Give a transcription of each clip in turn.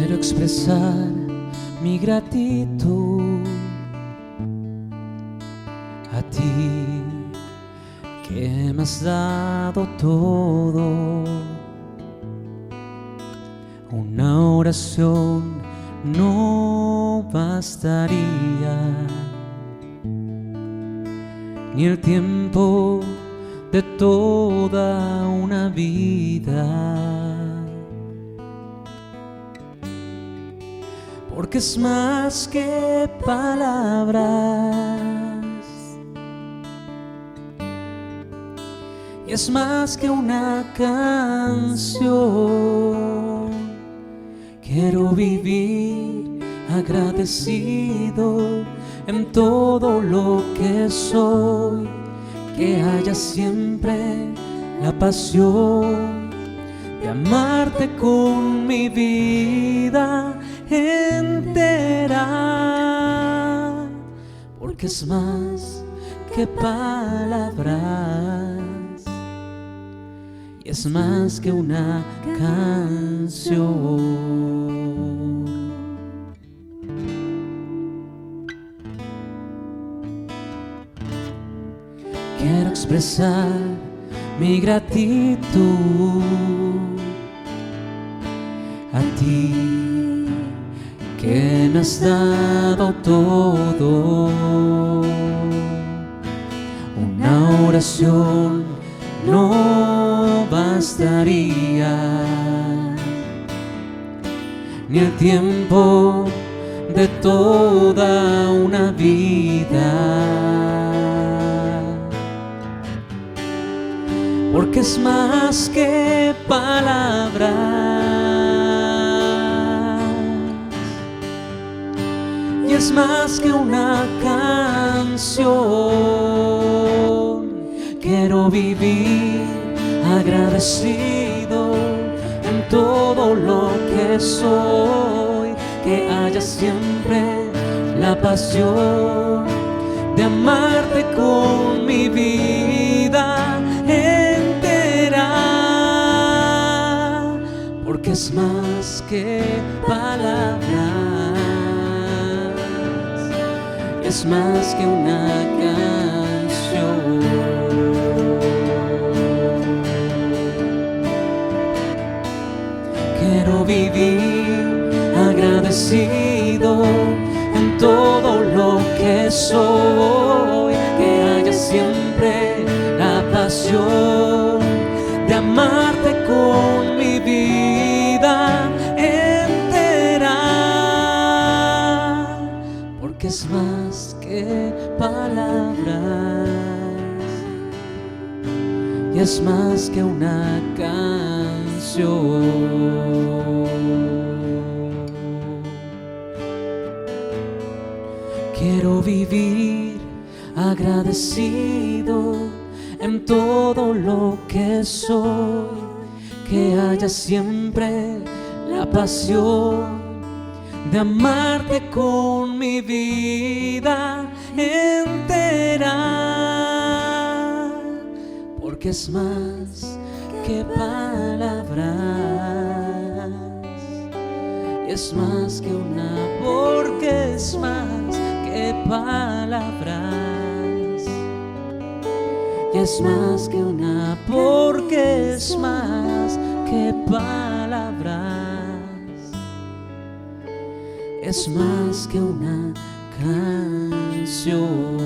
Quiero expresar mi gratitud a ti, que me has dado todo. Una oración no bastaría, ni el tiempo de toda una vida, porque es más que palabras y es más que una canción. Quiero vivir agradecido en todo lo que soy, que haya siempre la pasión de amarte con mi vida entera, porque es más que palabras y es más que una canción. Quiero expresar mi gratitud a ti, que me has dado todo. Una oración no bastaría, ni el tiempo de toda una vida, porque es más que palabras y es más que una canción. Quiero vivir agradecido en todo lo que soy, que haya siempre la pasión de amarte con mi vida entera, porque es más que palabras, es más que una canción. Quiero vivir agradecido en todo lo que soy, que haya siempre la pasión de amarte con mi vida entera, porque es más que palabras y es más que una canción. Quiero vivir agradecido en todo lo que soy, que haya siempre la pasión de amarte con mi vida entera, porque es más que palabras, es más que una, porque es más que palabras y es más que una, porque es más que palabras, es más que una canción.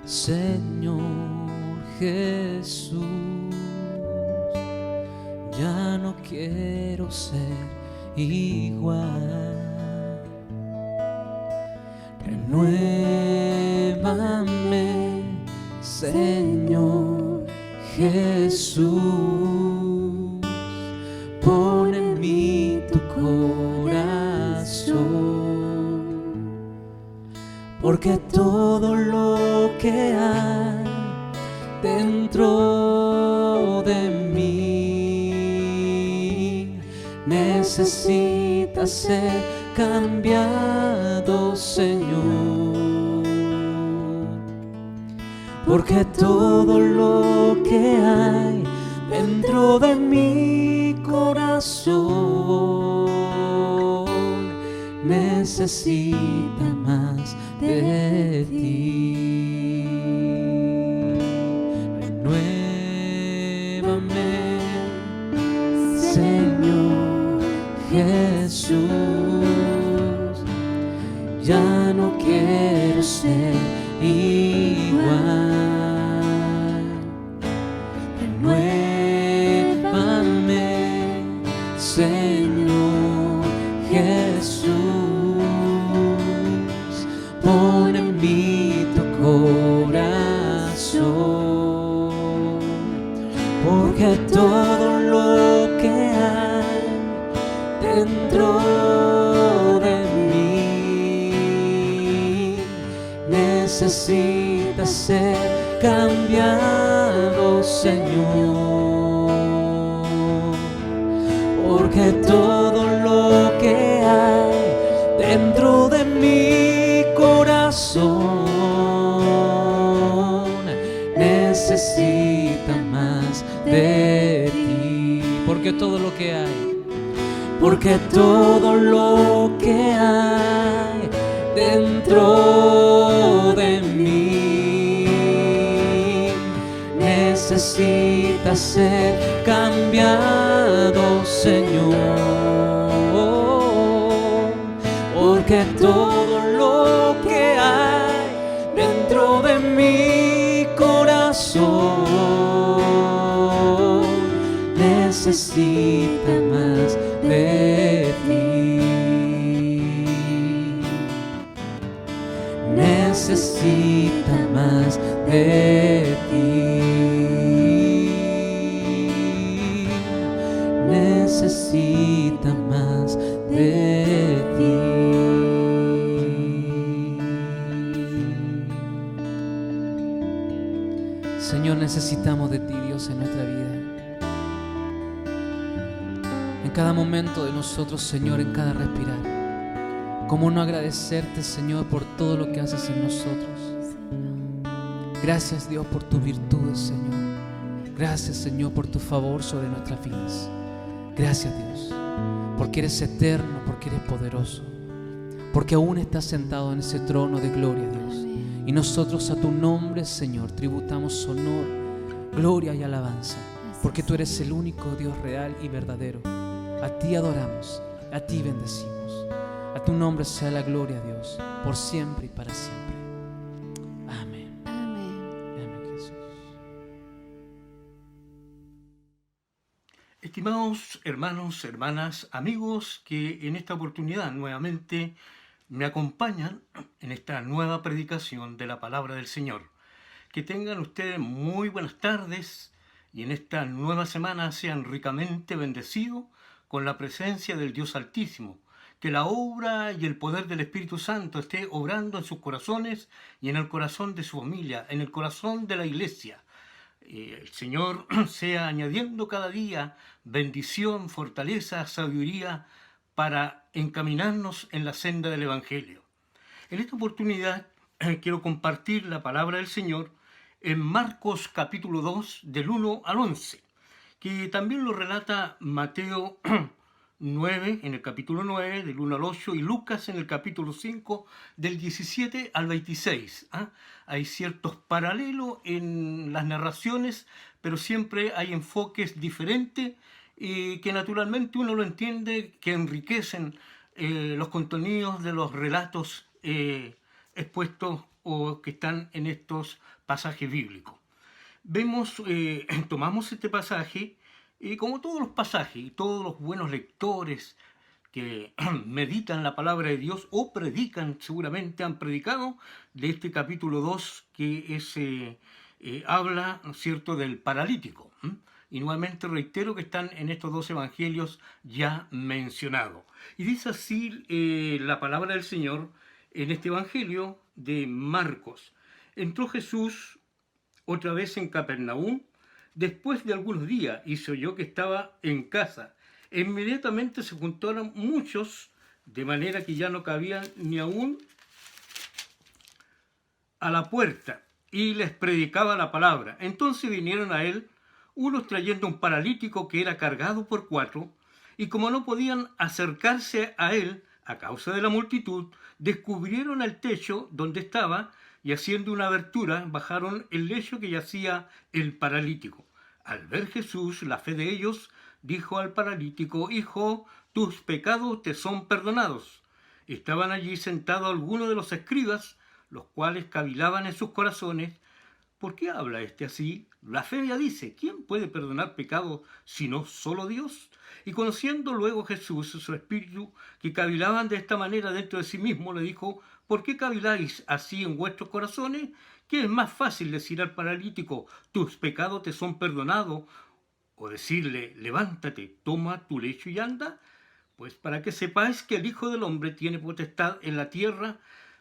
Señor Jesús, ya no quiero ser igual. Renuévame, Señor Jesús. porque todo lo que hay dentro de mí necesita ser cambiado, Señor, porque todo lo que hay dentro de mi corazón necesita más de ti. Renuévame, Señor Jesús, ya no quiero ser igual. Renuévame, Señor Jesús, pon en mí tu corazón, porque todo lo que hay dentro de mí necesita ser cambiado, Señor, porque todo lo que hay dentro de mi corazón necesita más de ti, porque todo lo que hay, porque todo lo que hay dentro de mí necesita ser cambiado, Señor, porque todo lo que hay dentro de mi corazón necesita más de ti, necesita más de ti, necesita más de ti. Señor, necesitamos de ti, Dios, en nuestra vida. En cada momento de nosotros, Señor, en cada respirar. ¿Cómo no agradecerte, Señor, por todo lo que haces en nosotros? Gracias, Dios, por tus virtudes, Señor. Gracias, Señor, por tu favor sobre nuestras vidas. Gracias, Dios, porque eres eterno, porque eres poderoso, porque aún estás sentado en ese trono de gloria, Dios. Y nosotros a tu nombre, Señor, tributamos honor, gloria y alabanza, porque tú eres el único Dios real y verdadero. A ti adoramos, a ti bendecimos. A tu nombre sea la gloria, Dios, por siempre y para siempre. Amén. Amén. Amén, Jesús. Estimados hermanos, hermanas, amigos que en esta oportunidad nuevamente me acompañan en esta nueva predicación de la palabra del Señor. Que tengan ustedes muy buenas tardes y en esta nueva semana sean ricamente bendecidos con la presencia del Dios Altísimo. Que la obra y el poder del Espíritu Santo esté obrando en sus corazones y en el corazón de su familia, en el corazón de la iglesia. El Señor sea añadiendo cada día bendición, fortaleza, sabiduría para encaminarnos en la senda del Evangelio. En esta oportunidad quiero compartir la palabra del Señor en Marcos capítulo 2 del 1 al 11, que también lo relata Mateo 9 en el capítulo 9 del 1 al 8 y Lucas en el capítulo 5 del 17 al 26. Hay ciertos paralelos en las narraciones, pero siempre hay enfoques diferentes y que naturalmente uno lo entiende, que enriquecen los contenidos de los relatos expuestos o que están en estos pasajes bíblicos. Tomamos este pasaje y como todos los pasajes y todos los buenos lectores que meditan la palabra de Dios o predican, seguramente han predicado de este capítulo 2 que habla, ¿no es cierto?, del paralítico. Y nuevamente reitero que están en estos dos evangelios ya mencionados. Y dice así la palabra del Señor en este evangelio, de Marcos. Entró Jesús otra vez en Capernaum después de algunos días y se oyó que estaba en casa. Inmediatamente se juntaron muchos, de manera que ya no cabían ni aún a la puerta, y les predicaba la palabra. Entonces vinieron a él unos trayendo un paralítico que era cargado por 4, y como no podían acercarse a él a causa de la multitud, descubrieron el techo donde estaba, y haciendo una abertura bajaron el lecho que yacía el paralítico. Al ver Jesús la fe de ellos, dijo al paralítico: Hijo, tus pecados te son perdonados. Estaban allí sentados algunos de los escribas, los cuales cavilaban en sus corazones: ¿por qué habla este así? Blasfemia dice. ¿Quién puede perdonar pecados sino solo Dios? Y conociendo luego Jesús su espíritu, que cavilaban de esta manera dentro de sí mismo, le dijo: ¿por qué caviláis así en vuestros corazones? ¿Qué es más fácil decir al paralítico: tus pecados te son perdonados? O decirle: levántate, toma tu lecho y anda. Pues para que sepáis que el Hijo del Hombre tiene potestad en la tierra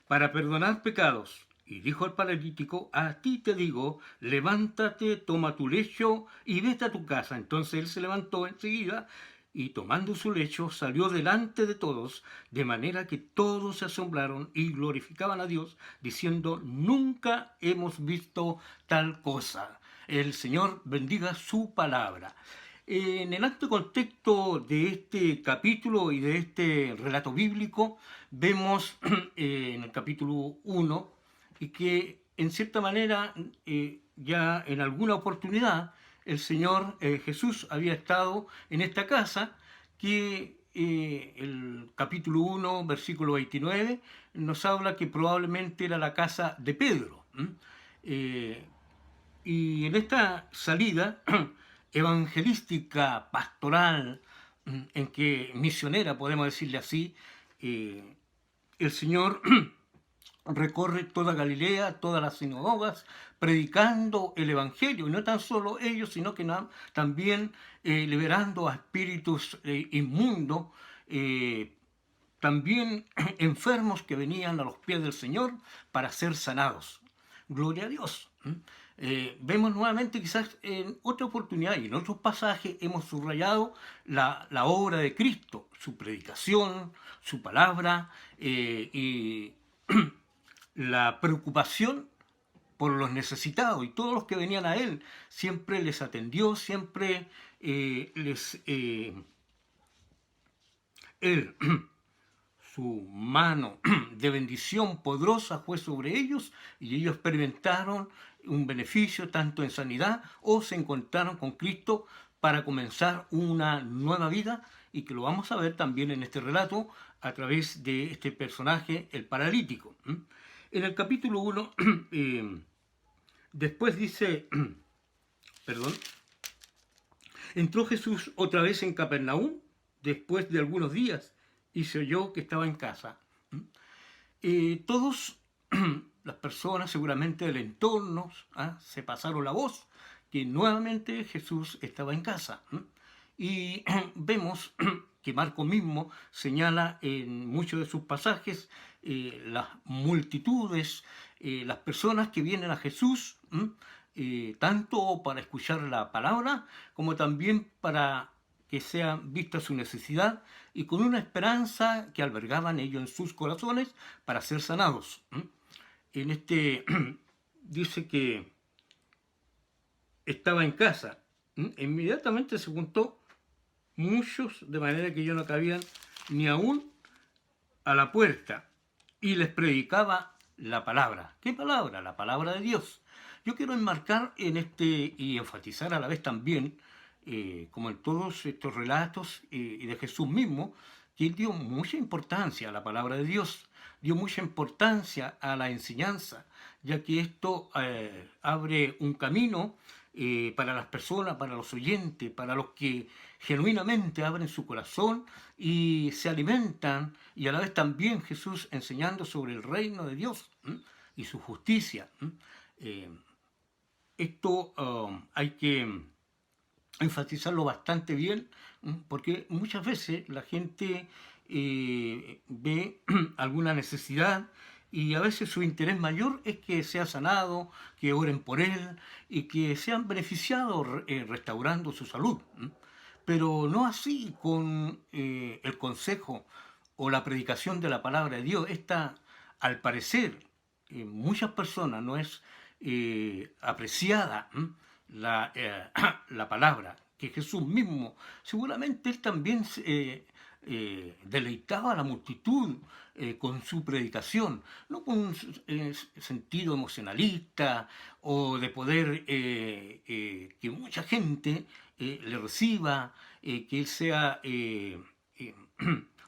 para perdonar pecados. Y dijo al paralítico: a ti te digo, levántate, toma tu lecho y vete a tu casa. Entonces él se levantó enseguida y tomando su lecho salió delante de todos, de manera que todos se asombraron y glorificaban a Dios, diciendo: nunca hemos visto tal cosa. El Señor bendiga su palabra. En el alto contexto de este capítulo y de este relato bíblico, vemos en el capítulo 1 y que en cierta manera ya en alguna oportunidad el Señor Jesús había estado en esta casa, que el capítulo 1, versículo 29, nos habla que probablemente era la casa de Pedro. Y en esta salida evangelística, pastoral, en que misionera, podemos decirle así, el Señor recorre toda Galilea, todas las sinagogas, predicando el Evangelio, y no tan solo ellos, sino que también liberando a espíritus inmundos, también enfermos que venían a los pies del Señor para ser sanados. Gloria a Dios. Vemos nuevamente, quizás en otra oportunidad y en otros pasajes hemos subrayado la obra de Cristo, su predicación, su palabra y la preocupación por los necesitados, y todos los que venían a Él siempre les atendió, siempre Él, su mano de bendición poderosa fue sobre ellos, y ellos experimentaron un beneficio tanto en sanidad o se encontraron con Cristo para comenzar una nueva vida, y que lo vamos a ver también en este relato a través de este personaje, el paralítico. En el capítulo 1, después dice, entró Jesús otra vez en Capernaum después de algunos días y se oyó que estaba en casa. Todos las personas seguramente del entorno se pasaron la voz que nuevamente Jesús estaba en casa. Y vemos que Marcos mismo señala en muchos de sus pasajes las multitudes, las personas que vienen a Jesús, tanto para escuchar la palabra como también para que sea vista su necesidad, y con una esperanza que albergaban ellos en sus corazones para ser sanados. En este dice que estaba en casa. Inmediatamente se juntó muchos, de manera que ellos no cabían ni aún a la puerta, y les predicaba la palabra. ¿Qué palabra? La palabra de Dios. Yo quiero enmarcar en este y enfatizar a la vez también, como en todos estos relatos y de Jesús mismo, que él dio mucha importancia a la palabra de Dios, dio mucha importancia a la enseñanza, ya que esto abre un camino para las personas, para los oyentes, para los que genuinamente abren su corazón y se alimentan, y a la vez también Jesús enseñando sobre el reino de Dios y su justicia. Esto hay que enfatizarlo bastante bien, porque muchas veces la gente ve alguna necesidad y a veces su interés mayor es que sea sanado, que oren por él y que sean beneficiados restaurando su salud. Pero no así con el consejo o la predicación de la palabra de Dios. Esta, al parecer, muchas personas no es apreciada la palabra, que Jesús mismo, seguramente él también deleitaba a la multitud con su predicación, no con un sentido emocionalista o de poder que mucha gente le reciba, que él sea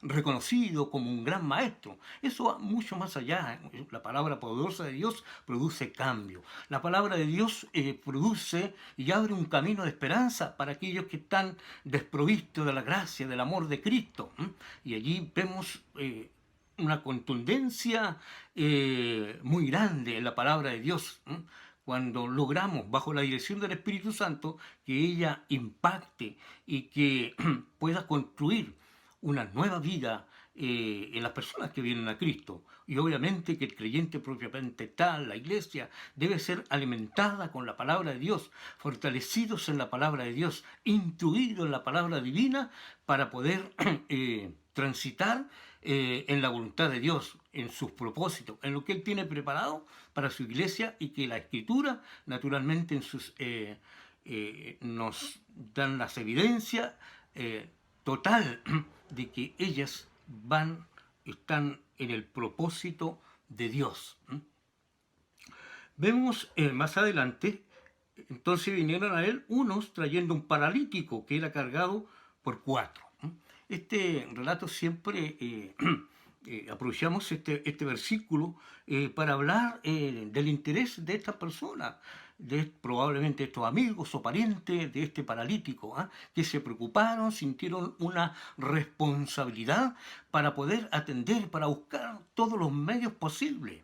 reconocido como un gran maestro. Eso va mucho más allá. La palabra poderosa de Dios produce cambio. La palabra de Dios produce y abre un camino de esperanza para aquellos que están desprovistos de la gracia, del amor de Cristo. Y allí vemos una contundencia muy grande en la palabra de Dios. Cuando logramos, bajo la dirección del Espíritu Santo, que ella impacte y que pueda construir una nueva vida en las personas que vienen a Cristo. Y obviamente que el creyente propiamente tal, la iglesia, debe ser alimentada con la palabra de Dios, fortalecidos en la palabra de Dios, instruidos en la palabra divina para poder transitar en la voluntad de Dios, en sus propósitos, en lo que Él tiene preparado para su iglesia, y que la Escritura, naturalmente, nos dan las evidencias total de que ellas están en el propósito de Dios. Vemos más adelante, entonces vinieron a él unos trayendo un paralítico que era cargado por 4. Este relato siempre aprovechamos este versículo para hablar del interés de esta persona, de probablemente estos amigos o parientes de este paralítico, que se preocuparon, sintieron una responsabilidad para poder atender, para buscar todos los medios posibles.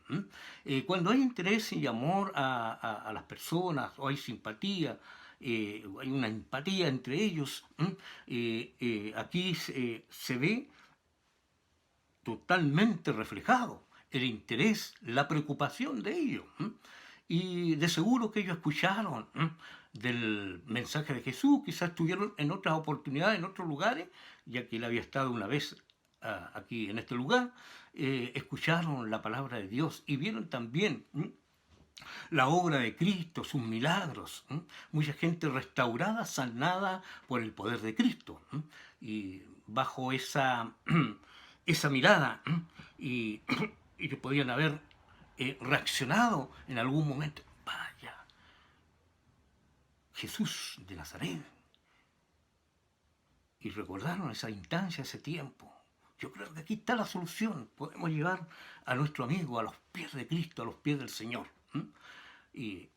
Cuando hay interés y amor a las personas, o hay simpatía, hay una empatía entre ellos, aquí se ve totalmente reflejado el interés, la preocupación de ellos. Y de seguro que ellos escucharon del mensaje de Jesús, quizás estuvieron en otras oportunidades, en otros lugares, ya que él había estado una vez aquí en este lugar, escucharon la palabra de Dios y vieron también la obra de Cristo, sus milagros. Mucha gente restaurada, sanada por el poder de Cristo. Y bajo esa mirada, y que podían haber reaccionado en algún momento. Vaya, Jesús de Nazaret. Y recordaron esa instancia, ese tiempo. Yo creo que aquí está la solución. Podemos llevar a nuestro amigo a los pies de Cristo, a los pies del Señor. Y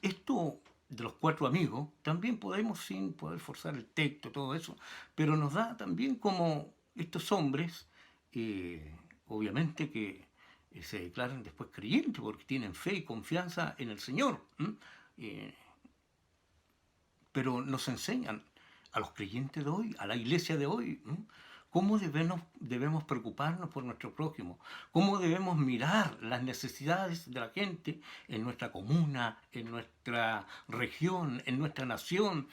esto de los 4 amigos, también podemos, sin poder forzar el texto, todo eso, pero nos da también como estos hombres, obviamente que se declaran después creyentes porque tienen fe y confianza en el Señor. Pero nos enseñan a los creyentes de hoy, a la iglesia de hoy, cómo debemos preocuparnos por nuestro prójimo, cómo debemos mirar las necesidades de la gente en nuestra comuna, en nuestra región, en nuestra nación,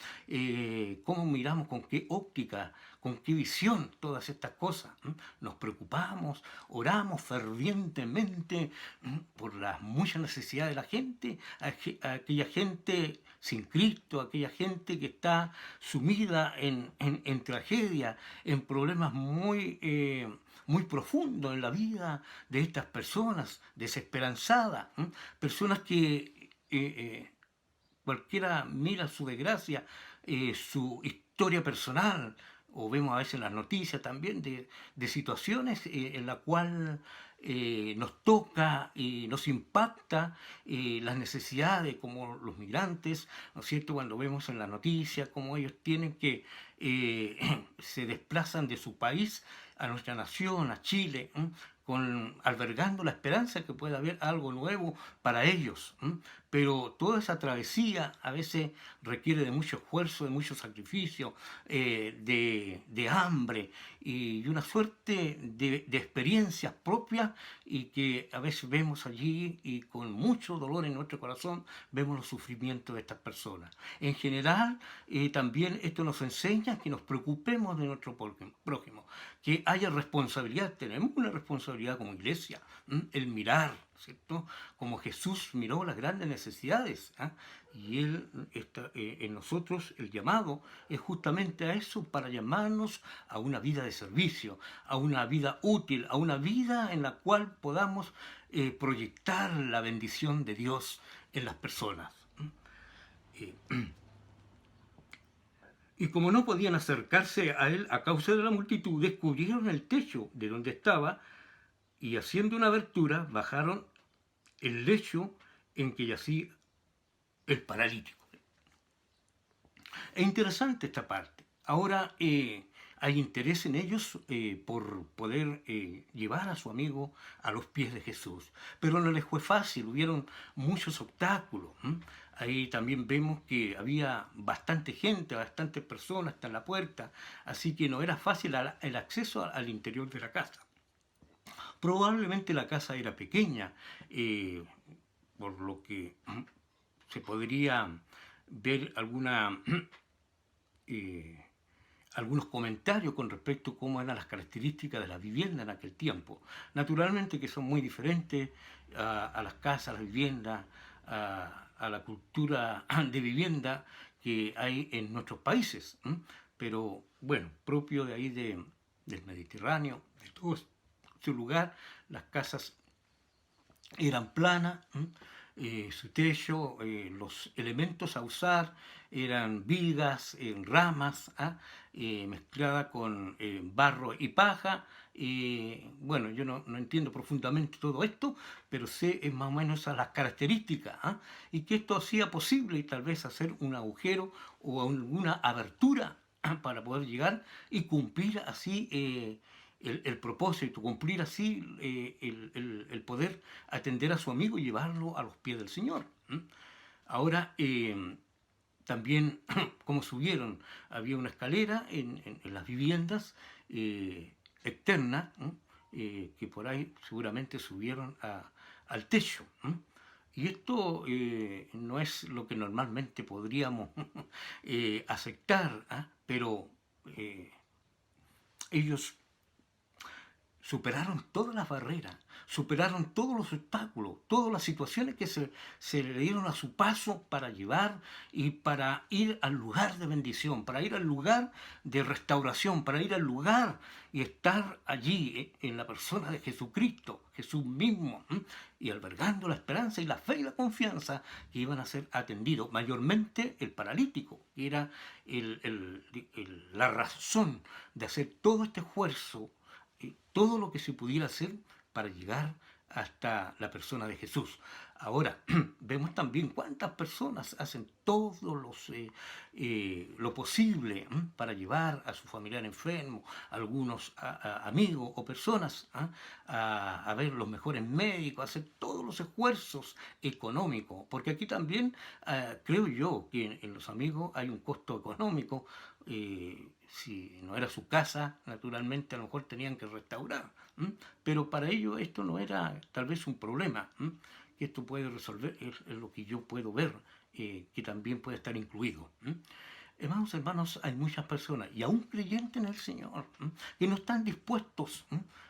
cómo miramos, con qué óptica, con qué visión todas estas cosas. Nos preocupamos, oramos fervientemente por las muchas necesidades de la gente, aquella gente sin Cristo, aquella gente que está sumida en tragedia, en problemas muy profundos en la vida de estas personas, desesperanzadas, personas que cualquiera mira su desgracia, su historia personal, o vemos a veces en las noticias también de situaciones en la cual nos toca y nos impacta las necesidades, como los migrantes, ¿no es cierto? Cuando vemos en las noticias cómo ellos tienen que se desplazan de su país a nuestra nación, a Chile, albergando la esperanza que pueda haber algo nuevo para ellos. Pero toda esa travesía a veces requiere de mucho esfuerzo, de mucho sacrificio, de hambre y una suerte de experiencias propias, y que a veces vemos allí y con mucho dolor en nuestro corazón vemos los sufrimientos de estas personas. En general, también esto nos enseña que nos preocupemos de nuestro prójimo, que haya responsabilidad. Tenemos una responsabilidad como iglesia, el mirar, ¿cierto? Como Jesús miró las grandes necesidades, y Él está, en nosotros el llamado es justamente a eso, para llamarnos a una vida de servicio, a una vida útil, a una vida en la cual podamos proyectar la bendición de Dios en las personas. Eh, Y como no podían acercarse a él a causa de la multitud, descubrieron el techo de donde estaba, y haciendo una abertura bajaron el lecho en que yacía el paralítico. Es interesante esta parte. Ahora hay interés en ellos por poder llevar a su amigo a los pies de Jesús. Pero no les fue fácil, hubieron muchos obstáculos. Ahí también vemos que había bastante gente, bastantes personas hasta en la puerta, así que no era fácil el acceso al interior de la casa. Probablemente la casa era pequeña, por lo que se podría ver algunos comentarios con respecto a cómo eran las características de la vivienda en aquel tiempo. Naturalmente que son muy diferentes a las casas, a las viviendas, a la cultura de vivienda que hay en nuestros países, pero bueno, propio de ahí del Mediterráneo, de todo su lugar, las casas eran planas, su techo, los elementos a usar eran vigas, ramas, mezcladas con barro y paja. Bueno, yo no entiendo profundamente todo esto, pero sé más o menos esas las características, y que esto hacía posible tal vez hacer un agujero o alguna abertura para poder llegar y cumplir así el propósito, cumplir así el poder atender a su amigo y llevarlo a los pies del Señor. Ahora, también, como subieron, había una escalera en las viviendas externas, que por ahí seguramente subieron al techo. Y esto no es lo que normalmente podríamos aceptar, pero ellos superaron todas las barreras, superaron todos los obstáculos, todas las situaciones que se le dieron a su paso para llevar y para ir al lugar de bendición, para ir al lugar de restauración, para ir al lugar y estar allí en la persona de Jesucristo, Jesús mismo, y albergando la esperanza y la fe y la confianza que iban a ser atendidos, mayormente el paralítico, que era la razón de hacer todo este esfuerzo, todo lo que se pudiera hacer para llegar hasta la persona de Jesús. Ahora, vemos también cuántas personas hacen todo lo posible para llevar a su familiar enfermo, algunos amigos o personas a ver los mejores médicos, hacer todos los esfuerzos económicos, porque aquí también creo yo que en los amigos hay un costo económico. Si no era su casa, naturalmente a lo mejor tenían que restaurar, pero para ellos esto no era tal vez un problema, que esto puede resolver, es lo que yo puedo ver, que también puede estar incluido. Hermanos, hay muchas personas, y aún creyentes en el Señor, que no están dispuestos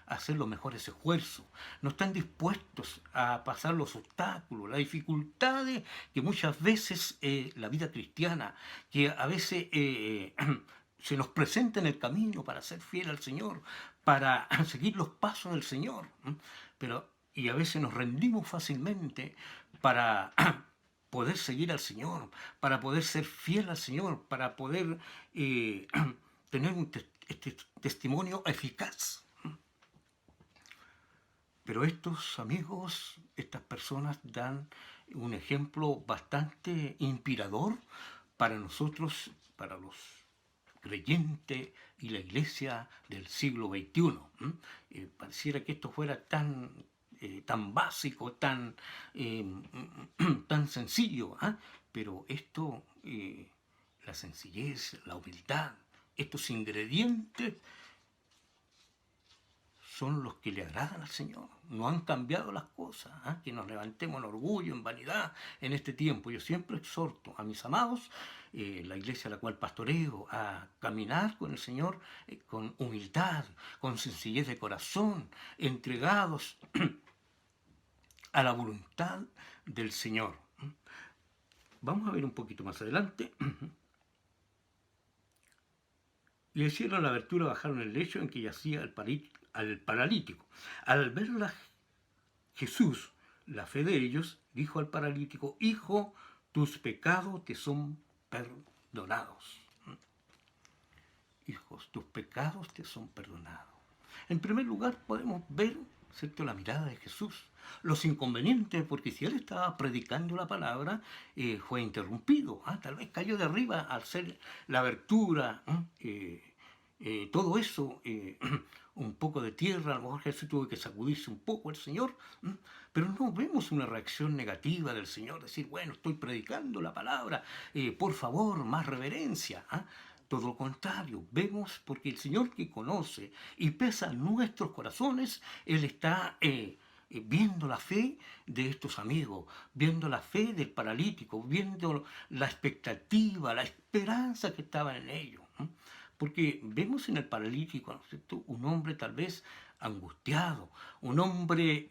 a hacer los mejores esfuerzos, no están dispuestos a pasar los obstáculos, las dificultades que muchas veces la vida cristiana, que a veces se nos presenta en el camino para ser fiel al Señor, para seguir los pasos del Señor, y a veces nos rendimos fácilmente para poder seguir al Señor, para poder ser fiel al Señor, para poder tener un testimonio eficaz. Pero estos amigos, estas personas dan un ejemplo bastante inspirador para nosotros, para los creyente y la iglesia del siglo XXI. Pareciera que esto fuera tan básico, tan sencillo, pero esto, la sencillez, la humildad, estos ingredientes son los que le agradan al Señor. No han cambiado las cosas, que nos levantemos en orgullo, en vanidad en este tiempo. Yo siempre exhorto a mis amados, la iglesia a la cual pastoreo, a caminar con el Señor con humildad, con sencillez de corazón, entregados a la voluntad del Señor. Vamos a ver un poquito más adelante. Y el cielo, la abertura, bajaron el lecho en que yacía al paralítico. Al verla Jesús, la fe de ellos, dijo al paralítico: Hijo, tus pecados te son perdonados. Hijos, tus pecados te son perdonados. En primer lugar, podemos ver, ¿cierto?, la mirada de Jesús. Los inconvenientes, porque si él estaba predicando la palabra, fue interrumpido. Tal vez cayó de arriba al ser la abertura, todo eso, un poco de tierra. A lo mejor Jesús tuvo que sacudirse un poco el Señor, pero no vemos una reacción negativa del Señor, decir, bueno, estoy predicando la palabra, por favor, más reverencia. Todo lo contrario, vemos, porque el Señor que conoce y pesa nuestros corazones, Él está viendo la fe de estos amigos, viendo la fe del paralítico, viendo la expectativa, la esperanza que estaba en ellos. Porque vemos en el paralítico, ¿no es cierto?, un hombre tal vez angustiado, un hombre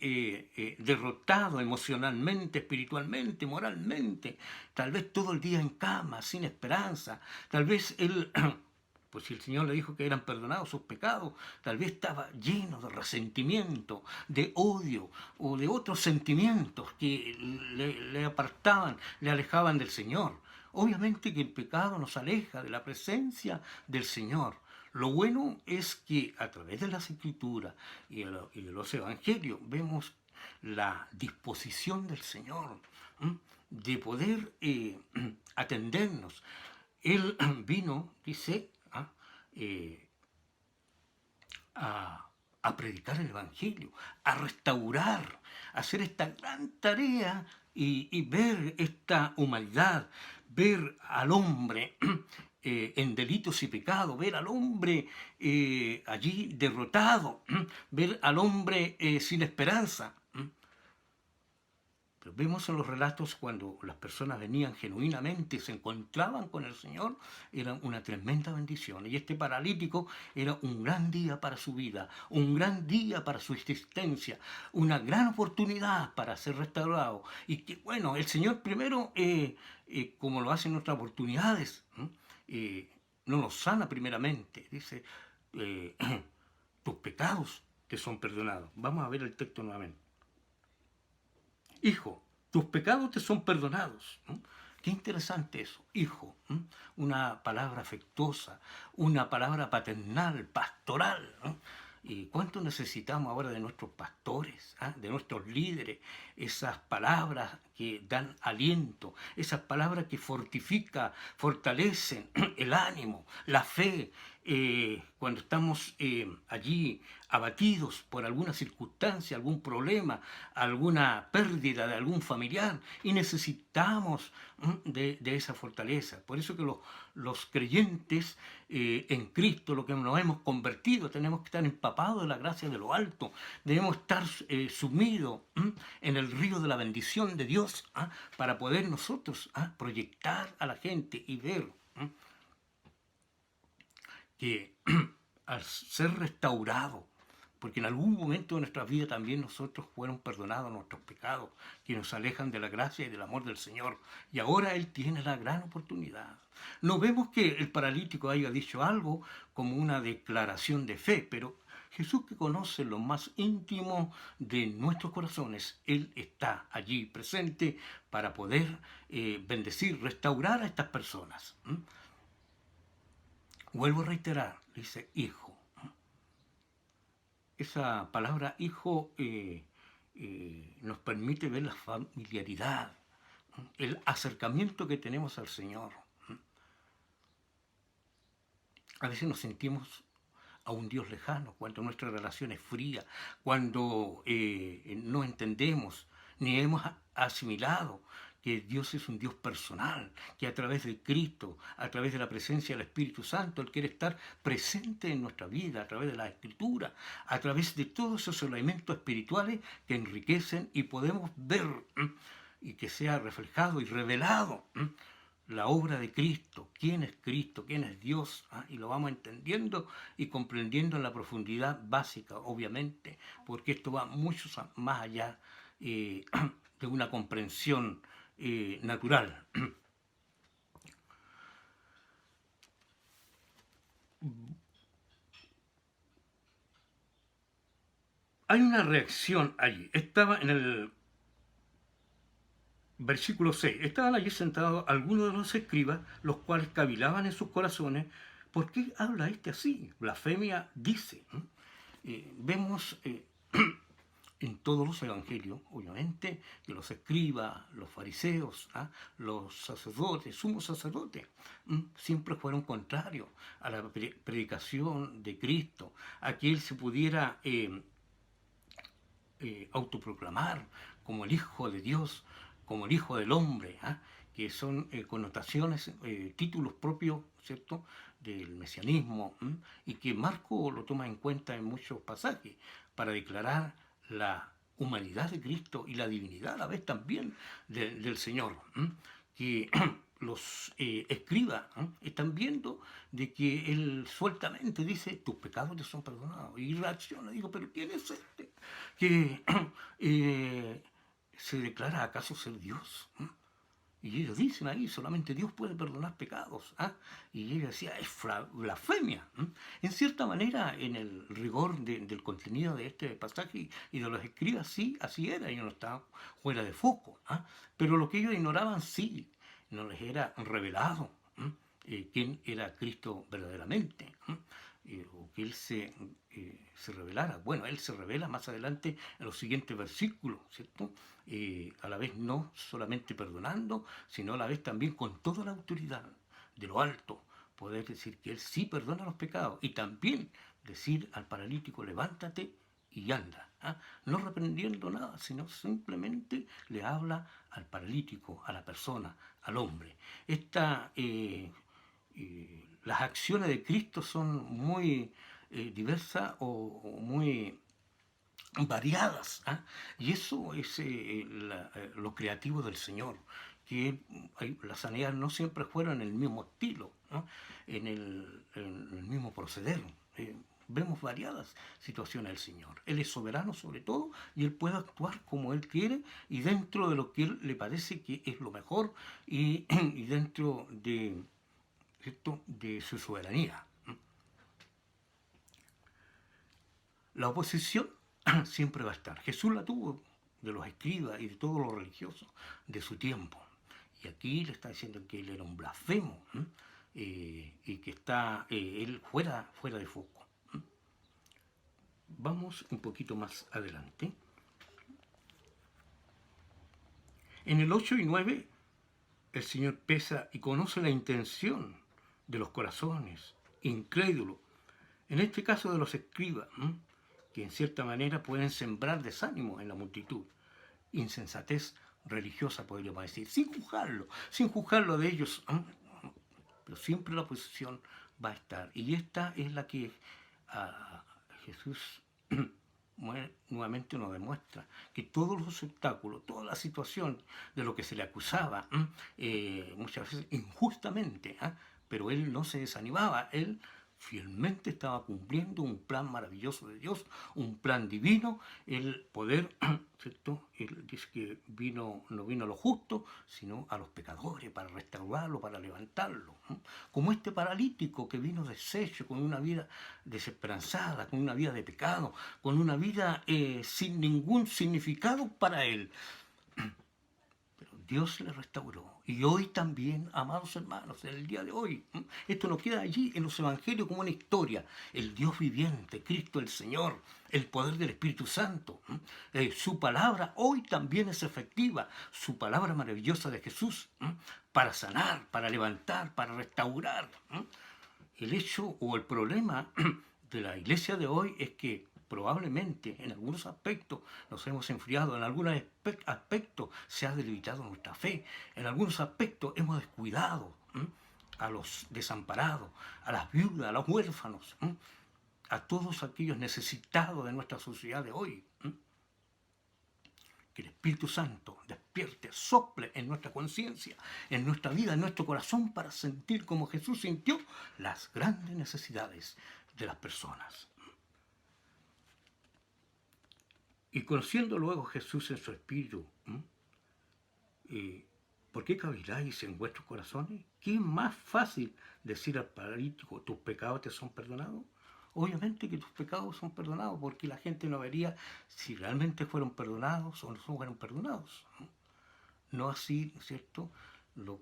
derrotado emocionalmente, espiritualmente, moralmente, tal vez todo el día en cama, sin esperanza. Tal vez él, pues si el Señor le dijo que eran perdonados sus pecados, tal vez estaba lleno de resentimiento, de odio o de otros sentimientos que le apartaban, le alejaban del Señor. Obviamente que el pecado nos aleja de la presencia del Señor. Lo bueno es que a través de las Escrituras y de los Evangelios vemos la disposición del Señor de poder atendernos. Él vino, dice, a predicar el Evangelio, a restaurar, a hacer esta gran tarea y ver esta humanidad, ver al hombre en delitos y pecados, ver al hombre allí derrotado, ver al hombre sin esperanza. Pero vemos en los relatos cuando las personas venían genuinamente y se encontraban con el Señor, era una tremenda bendición. Y este paralítico era un gran día para su vida, un gran día para su existencia, una gran oportunidad para ser restaurado. Y que, bueno, el Señor primero, como lo hacen otras oportunidades, no nos sana primeramente. Dice, tus pecados te son perdonados. Vamos a ver el texto nuevamente. Hijo, tus pecados te son perdonados. Qué interesante eso, hijo. Una palabra afectuosa, una palabra paternal, pastoral. ¿Y cuánto necesitamos ahora de nuestros pastores, de nuestros líderes? Esas palabras que dan aliento, esas palabras que fortifican, fortalecen el ánimo, la fe. Cuando estamos allí abatidos por alguna circunstancia, algún problema, alguna pérdida de algún familiar, y necesitamos de esa fortaleza. Por eso que los creyentes en Cristo, lo que nos hemos convertido, tenemos que estar empapados de la gracia de lo alto, debemos estar sumidos en el río de la bendición de Dios, para poder nosotros proyectar a la gente y ver que al ser restaurado, porque en algún momento de nuestra vida también nosotros fueron perdonados nuestros pecados, que nos alejan de la gracia y del amor del Señor, y ahora Él tiene la gran oportunidad. No vemos que el paralítico haya dicho algo como una declaración de fe, pero Jesús, que conoce lo más íntimo de nuestros corazones, Él está allí presente para poder bendecir, restaurar a estas personas. Vuelvo a reiterar, dice hijo. Esa palabra hijo nos permite ver la familiaridad, el acercamiento que tenemos al Señor. A veces nos sentimos a un Dios lejano, cuando nuestra relación es fría, cuando no entendemos ni hemos asimilado que Dios es un Dios personal, que a través de Cristo, a través de la presencia del Espíritu Santo, Él quiere estar presente en nuestra vida, a través de la Escritura, a través de todos esos elementos espirituales que enriquecen y podemos ver y que sea reflejado y revelado la obra de Cristo, quién es Dios, y lo vamos entendiendo y comprendiendo en la profundidad básica, obviamente, porque esto va mucho más allá de una comprensión natural. Hay una reacción allí. Estaba en el versículo 6. Estaban allí sentados algunos de los escribas, los cuales cavilaban en sus corazones. ¿Por qué habla este así? Blasfemia dice. Vemos en todos los evangelios, obviamente, que los escribas, los fariseos, los sacerdotes, sumos sacerdotes, siempre fueron contrarios a la predicación de Cristo, a que Él se pudiera autoproclamar como el Hijo de Dios, como el Hijo del Hombre, que son connotaciones, títulos propios, ¿cierto?, del mesianismo, y que Marco lo toma en cuenta en muchos pasajes para declarar la humanidad de Cristo y la divinidad a la vez también del Señor, que los escribas están viendo de que Él sueltamente dice, tus pecados te son perdonados, y reacciona, digo, pero ¿quién es este que se declara acaso ser Dios? Y ellos dicen ahí, solamente Dios puede perdonar pecados. Y ella decía, es blasfemia. En cierta manera, en el rigor del contenido de este pasaje y de los escribas, sí, así era, ellos no estaban fuera de foco. Pero lo que ellos ignoraban, sí, no les era revelado quién era Cristo verdaderamente. O que Él se revelara. Bueno, Él se revela más adelante en los siguientes versículos, ¿cierto? A la vez no solamente perdonando, sino a la vez también con toda la autoridad de lo alto, poder decir que Él sí perdona los pecados y también decir al paralítico, levántate y anda, no reprendiendo nada, sino simplemente le habla al paralítico, a la persona, al hombre. Las acciones de Cristo son muy diversas o muy variadas, y eso es lo creativo del Señor, que las sanidades no siempre fueron en el mismo estilo, en el mismo proceder. Vemos variadas situaciones del Señor. Él es soberano sobre todo y Él puede actuar como Él quiere y dentro de lo que Él le parece que es lo mejor y dentro de su soberanía. La oposición siempre va a estar. Jesús la tuvo de los escribas y de todos los religiosos de su tiempo. Y aquí le está diciendo que él era un blasfemo y que está él fuera de foco. Vamos un poquito más adelante. En el 8 y 9, el Señor pesa y conoce la intención de los corazones incrédulos, en este caso de los escribas, que en cierta manera pueden sembrar desánimo en la multitud, insensatez religiosa podríamos decir, sin juzgarlo de ellos, pero siempre la oposición va a estar, y esta es la que Jesús nuevamente nos demuestra, que todos los obstáculos, toda la situación de lo que se le acusaba, muchas veces injustamente, pero él no se desanimaba, él fielmente estaba cumpliendo un plan maravilloso de Dios, un plan divino, el poder, ¿cierto? Él dice que no vino a los justos, sino a los pecadores, para restaurarlo, para levantarlo. Como este paralítico que vino deshecho, con una vida desesperanzada, con una vida de pecado, con una vida sin ningún significado para él. Dios le restauró. Y hoy también, amados hermanos, en el día de hoy, esto no queda allí en los evangelios como una historia. El Dios viviente, Cristo el Señor, el poder del Espíritu Santo, su palabra hoy también es efectiva. Su palabra maravillosa de Jesús, para sanar, para levantar, para restaurar. el hecho o el problema de la iglesia de hoy es que probablemente en algunos aspectos nos hemos enfriado, en algunos aspectos se ha debilitado nuestra fe, en algunos aspectos hemos descuidado a los desamparados, a las viudas, a los huérfanos, a todos aquellos necesitados de nuestra sociedad de hoy. Que el Espíritu Santo despierte, sople en nuestra conciencia, en nuestra vida, en nuestro corazón, para sentir como Jesús sintió las grandes necesidades de las personas. Y conociendo luego Jesús en su espíritu, ¿por qué caviláis en vuestros corazones? ¿Qué es más fácil decir al paralítico, tus pecados te son perdonados? Obviamente que tus pecados son perdonados, porque la gente no vería si realmente fueron perdonados o no fueron perdonados. No así, ¿cierto?, lo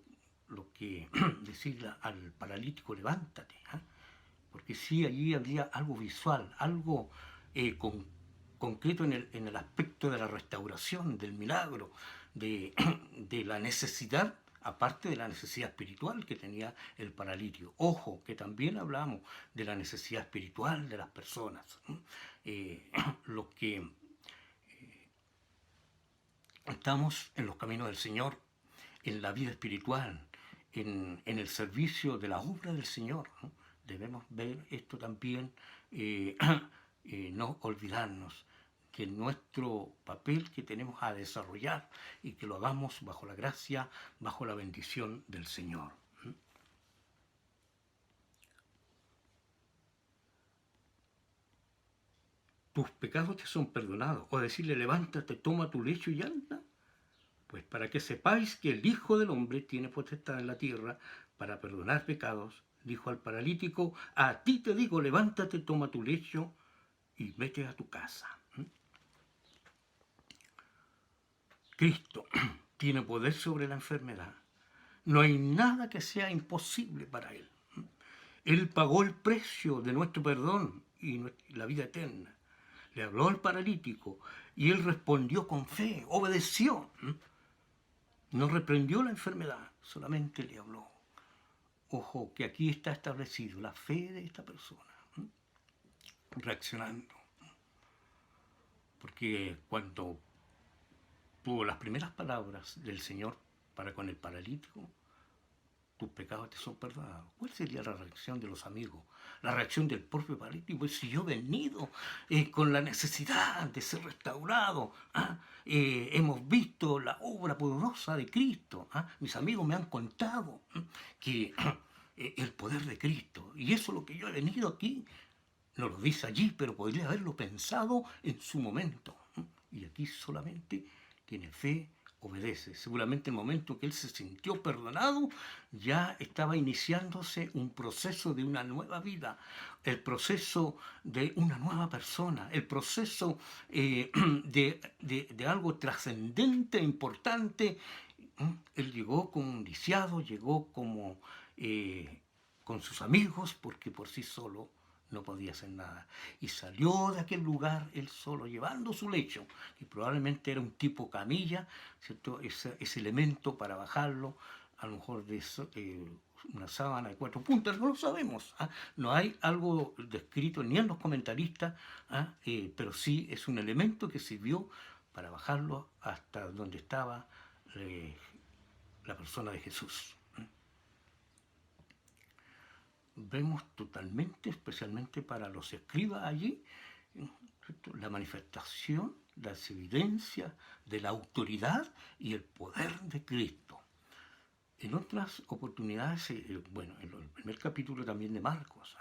que decirle al paralítico, levántate. Porque sí, allí había algo visual, algo concreto en el aspecto de la restauración, del milagro, de la necesidad, aparte de la necesidad espiritual que tenía el paralítico. Ojo, que también hablamos de la necesidad espiritual de las personas. Los que estamos en los caminos del Señor, en la vida espiritual, en el servicio de la obra del Señor, debemos ver esto también, no olvidarnos que nuestro papel que tenemos a desarrollar y que lo hagamos bajo la gracia, bajo la bendición del Señor. Tus pecados te son perdonados. O decirle, levántate, toma tu lecho y anda. Pues para que sepáis que el Hijo del Hombre tiene potestad en la tierra para perdonar pecados, dijo al paralítico, a ti te digo, levántate, toma tu lecho y vete a tu casa. Cristo tiene poder sobre la enfermedad. No hay nada que sea imposible para Él. Él pagó el precio de nuestro perdón y la vida eterna. Le habló al paralítico y Él respondió con fe, obedeció. No reprendió la enfermedad, solamente le habló. Ojo, que aquí está establecido la fe de esta persona, reaccionando. Porque cuando tuvo las primeras palabras del Señor para con el paralítico, tus pecados te son perdonados. ¿Cuál sería la reacción de los amigos? La reacción del propio paralítico. Pues si yo he venido con la necesidad de ser restaurado, hemos visto la obra poderosa de Cristo, mis amigos me han contado que el poder de Cristo, y eso es lo que yo he venido aquí. No lo dice allí, pero podría haberlo pensado en su momento. Y aquí solamente tiene fe, obedece. Seguramente en el momento que él se sintió perdonado, ya estaba iniciándose un proceso de una nueva vida, el proceso de una nueva persona, el proceso de algo trascendente, importante. Él llegó como un lisiado, llegó como con sus amigos, porque por sí solo no podía hacer nada. Y salió de aquel lugar él solo, llevando su lecho, y probablemente era un tipo camilla, ¿cierto? Ese elemento para bajarlo, a lo mejor de una sábana de 4 puntas, no lo sabemos. No hay algo descrito ni en los comentaristas, pero sí es un elemento que sirvió para bajarlo hasta donde estaba la persona de Jesús. Vemos totalmente, especialmente para los escribas allí, ¿cierto?, la manifestación, las evidencias de la autoridad y el poder de Cristo. En otras oportunidades, bueno, en el primer capítulo también de Marcos,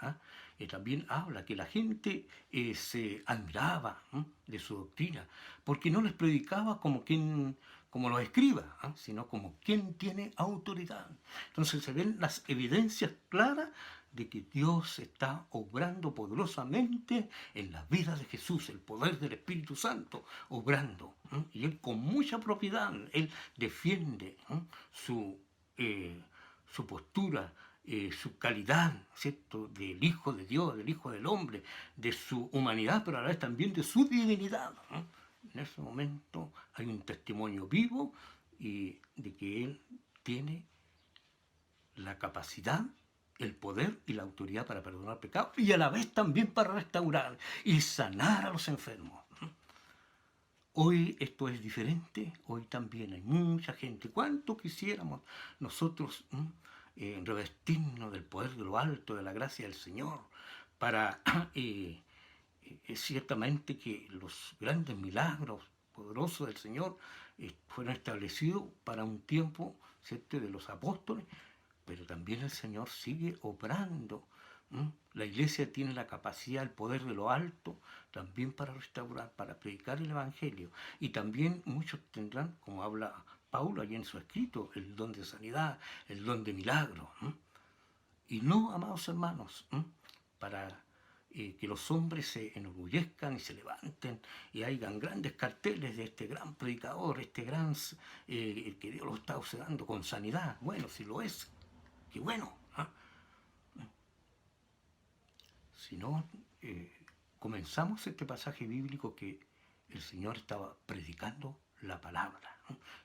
también habla que la gente se admiraba de su doctrina, porque no les predicaba como los escribas, sino como quien tiene autoridad. Entonces se ven las evidencias claras de que Dios está obrando poderosamente en la vida de Jesús, el poder del Espíritu Santo obrando. Y Él con mucha propiedad, Él defiende su postura, su calidad, ¿cierto?, del Hijo de Dios, del Hijo del Hombre, de su humanidad, pero a la vez también de su divinidad. En ese momento hay un testimonio vivo de que Él tiene la capacidad el poder y la autoridad para perdonar pecados y a la vez también para restaurar y sanar a los enfermos. Hoy esto es diferente, hoy también hay mucha gente. ¿Cuánto quisiéramos nosotros revestirnos del poder de lo alto, de la gracia del Señor, para ciertamente que los grandes milagros poderosos del Señor fueron establecidos para un tiempo, ¿cierto?, de los apóstoles, pero también el Señor sigue obrando. La iglesia tiene la capacidad, el poder de lo alto, también para restaurar, para predicar el Evangelio. Y también muchos tendrán, como habla Paulo allí en su escrito, el don de sanidad, el don de milagro. Y no, amados hermanos, para que los hombres se enorgullezcan y se levanten y hayan grandes carteles de este gran predicador, este gran que Dios lo está usando con sanidad. Bueno, si lo es, qué bueno. Si no, comenzamos este pasaje bíblico que el Señor estaba predicando la palabra,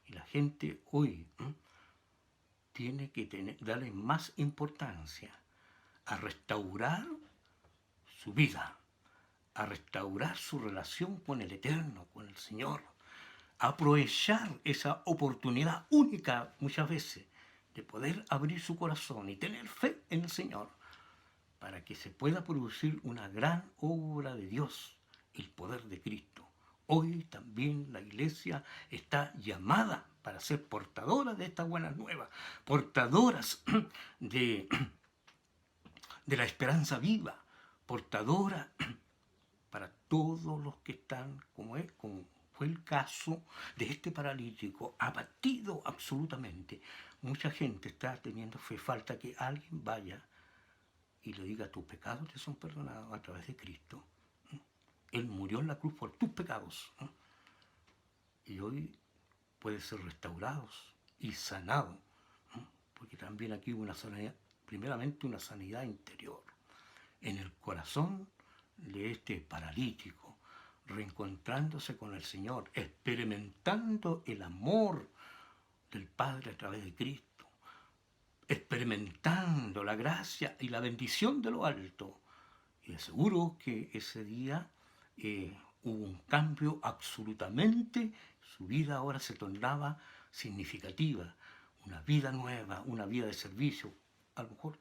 y la gente hoy tiene que darle más importancia a restaurar su vida, a restaurar su relación con el Eterno, con el Señor, a aprovechar esa oportunidad única muchas veces de poder abrir su corazón y tener fe en el Señor, para que se pueda producir una gran obra de Dios, el poder de Cristo. Hoy también la iglesia está llamada para ser portadora de estas buenas nuevas, portadoras de la esperanza viva, portadora para todos los que están, como fue el caso de este paralítico, abatido absolutamente. Mucha gente está teniendo fe, falta que alguien vaya y le diga: tus pecados te son perdonados a través de Cristo. Él murió en la cruz por tus pecados. Y hoy puede ser restaurados y sanados. Porque también aquí hubo una sanidad, primeramente una sanidad interior, en el corazón de este paralítico, reencontrándose con el Señor, experimentando el amor del Padre a través de Cristo, experimentando la gracia y la bendición de lo alto. Y aseguro que ese día hubo un cambio absolutamente. Su vida ahora se tornaba significativa, una vida nueva, una vida de servicio. A lo mejor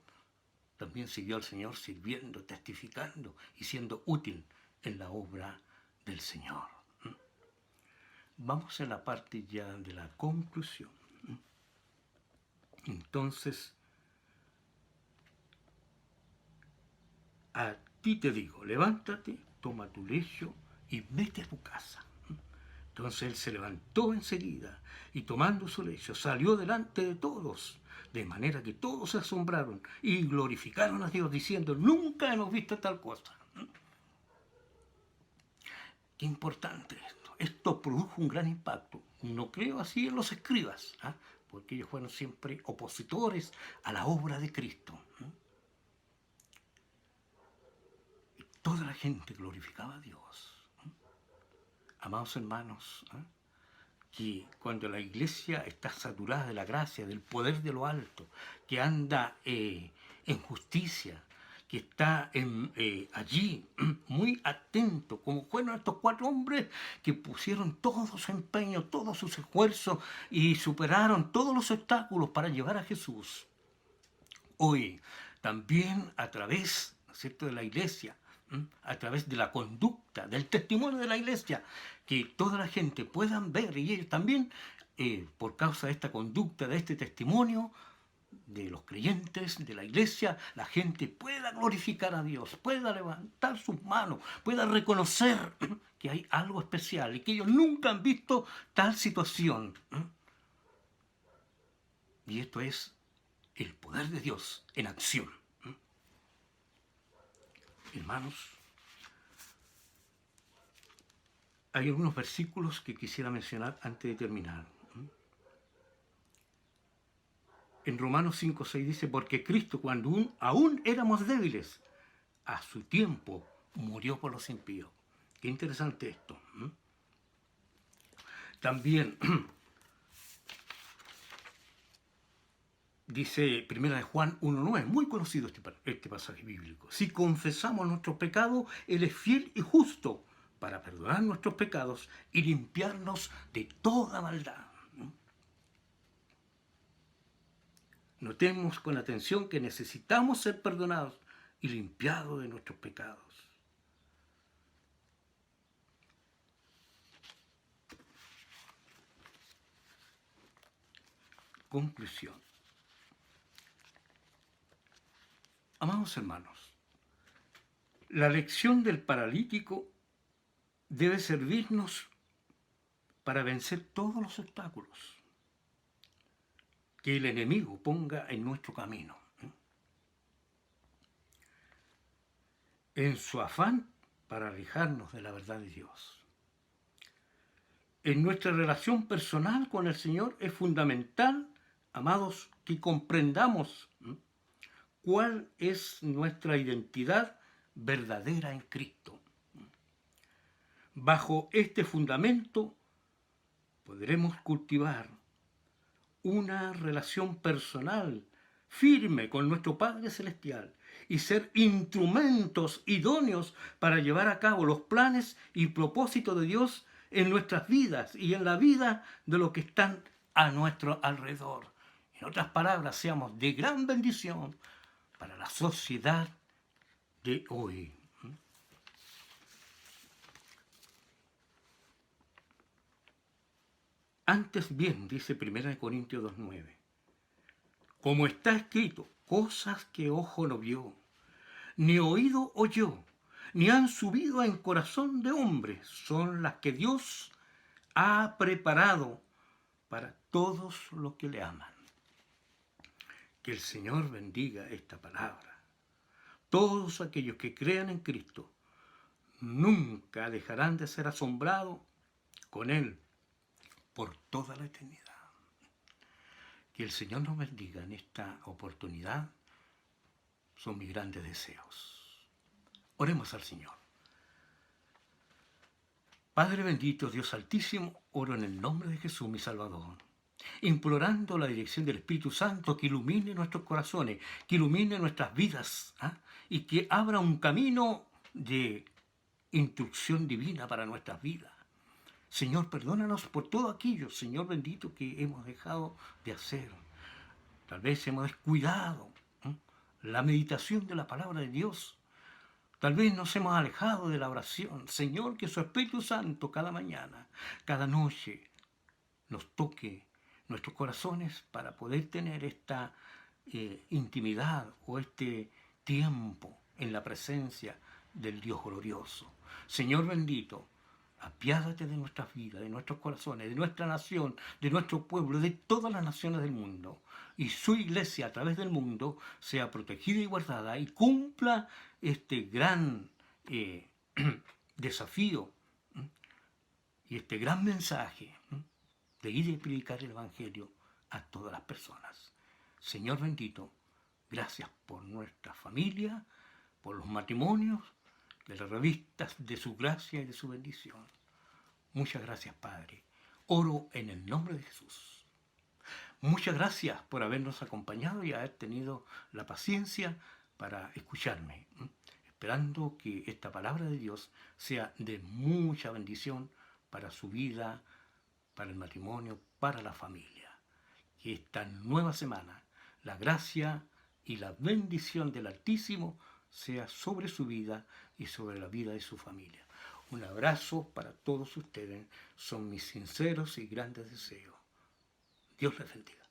también siguió al Señor sirviendo, testificando y siendo útil en la obra del Señor. Vamos a la parte ya de la conclusión. Entonces, a ti te digo, levántate, toma tu lecho y vete a tu casa. Entonces él se levantó enseguida y tomando su lecho salió delante de todos, de manera que todos se asombraron y glorificaron a Dios diciendo: nunca hemos visto tal cosa. Qué importante esto. Esto produjo un gran impacto. No creo así en los escribas, porque ellos fueron siempre opositores a la obra de Cristo. Toda la gente glorificaba a Dios. Amados hermanos, que cuando la iglesia está saturada de la gracia, del poder de lo alto, que anda en justicia, que está allí muy atento, como fueron estos 4 hombres que pusieron todo su empeño, todos sus esfuerzos y superaron todos los obstáculos para llevar a Jesús. Hoy, también a través, ¿cierto?, de la iglesia, a través de la conducta, del testimonio de la iglesia, que toda la gente puedan ver, y ellos también, por causa de esta conducta, de este testimonio de los creyentes, de la iglesia, la gente pueda glorificar a Dios, pueda levantar sus manos, pueda reconocer que hay algo especial y que ellos nunca han visto tal situación. Y esto es el poder de Dios en acción. Hermanos, hay algunos versículos que quisiera mencionar antes de terminar. En Romanos 5:6 dice: porque Cristo, cuando aún éramos débiles, a su tiempo murió por los impíos. Qué interesante esto. También Dice 1 Juan 1:9, muy conocido este pasaje bíblico. Si confesamos nuestros pecados, Él es fiel y justo para perdonar nuestros pecados y limpiarnos de toda maldad. Notemos con atención que necesitamos ser perdonados y limpiados de nuestros pecados. Conclusión. Amados hermanos, la lección del paralítico debe servirnos para vencer todos los obstáculos que el enemigo ponga en nuestro camino. En su afán para alejarnos de la verdad de Dios. En nuestra relación personal con el Señor es fundamental, amados, que comprendamos cuál es nuestra identidad verdadera en Cristo. Bajo este fundamento podremos cultivar una relación personal firme con nuestro Padre Celestial y ser instrumentos idóneos para llevar a cabo los planes y propósitos de Dios en nuestras vidas y en la vida de los que están a nuestro alrededor. En otras palabras, seamos de gran bendición para la sociedad de hoy. Antes bien, dice 1 Corintios 2:9, como está escrito, cosas que ojo no vio, ni oído oyó, ni han subido en corazón de hombre, son las que Dios ha preparado para todos los que le aman. Que el Señor bendiga esta palabra. Todos aquellos que crean en Cristo nunca dejarán de ser asombrados con Él por toda la eternidad. Que el Señor nos bendiga en esta oportunidad. Son mis grandes deseos. Oremos al Señor. Padre bendito, Dios altísimo, oro en el nombre de Jesús, mi Salvador, implorando la dirección del Espíritu Santo que ilumine nuestros corazones, que ilumine nuestras vidas, y que abra un camino de instrucción divina para nuestras vidas. Señor, perdónanos por todo aquello, Señor bendito, que hemos dejado de hacer. Tal vez hemos descuidado la meditación de la palabra de Dios. Tal vez nos hemos alejado de la oración. Señor, que su Espíritu Santo cada mañana, cada noche, nos toque nuestros corazones para poder tener esta intimidad o este tiempo en la presencia del Dios glorioso. Señor bendito, apiádate de nuestras vidas, de nuestros corazones, de nuestra nación, de nuestro pueblo, de todas las naciones del mundo. Y su iglesia a través del mundo sea protegida y guardada y cumpla este gran desafío y este gran mensaje de ir y predicar el Evangelio a todas las personas. Señor bendito, gracias por nuestra familia, por los matrimonios, de las revistas de su gracia y de su bendición. Muchas gracias, Padre. Oro en el nombre de Jesús. Muchas gracias por habernos acompañado y haber tenido la paciencia para escucharme, esperando que esta palabra de Dios sea de mucha bendición para su vida, para el matrimonio, para la familia. Que esta nueva semana, la gracia y la bendición del Altísimo sea sobre su vida y sobre la vida de su familia. Un abrazo para todos ustedes, son mis sinceros y grandes deseos. Dios les bendiga.